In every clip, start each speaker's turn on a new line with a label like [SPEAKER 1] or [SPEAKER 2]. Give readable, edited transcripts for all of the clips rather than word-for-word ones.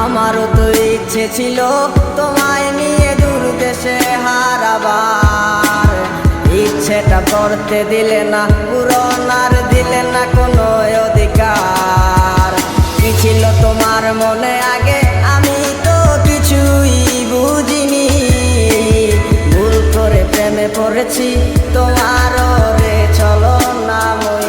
[SPEAKER 1] আমারও তো ইচ্ছে ছিল তোমায় নিয়ে দূর দেশে হারাবার, ইচ্ছেটা করতে দিলে না, পূরণ আর দিলে না কোনো অধিকার। কি ছিল তোমার মনে আগে আমি তো কিছুই বুঝিনি, ভুল করে প্রেমে পড়েছি তোমার রে চলো না মই।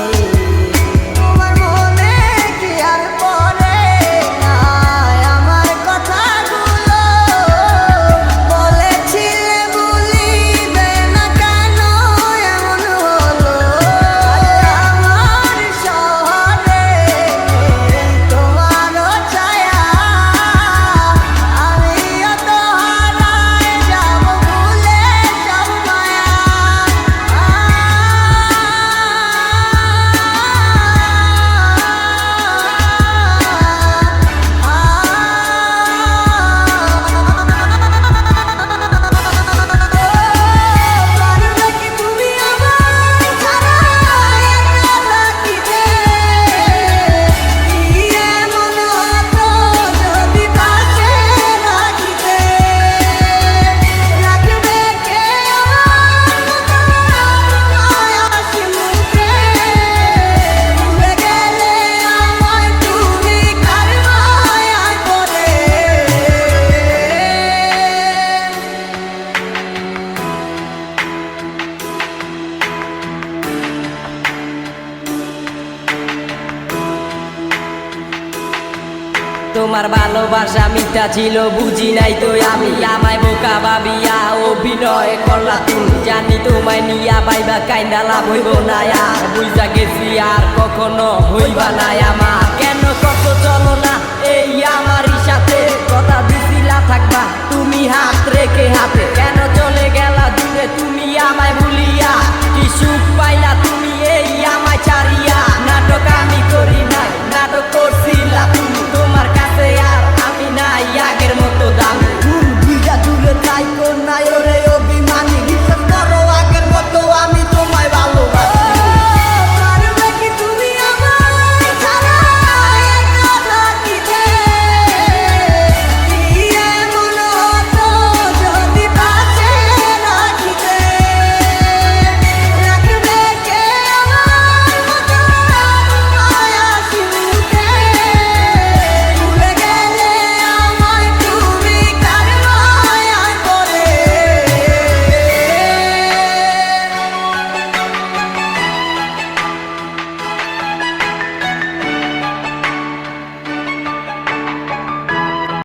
[SPEAKER 1] তোমার ভালোবাসা মিথ্যা ছিল বুঝি নাই তো আমি, আমায় বোকা ভাবিয়া অভিনয় করলা তুমি। জানি তোমায় নিয়া পাইবা কাইন্দা লাভ হইব না আর, বুঝা গেছি আর কখনো হইবা না আমার।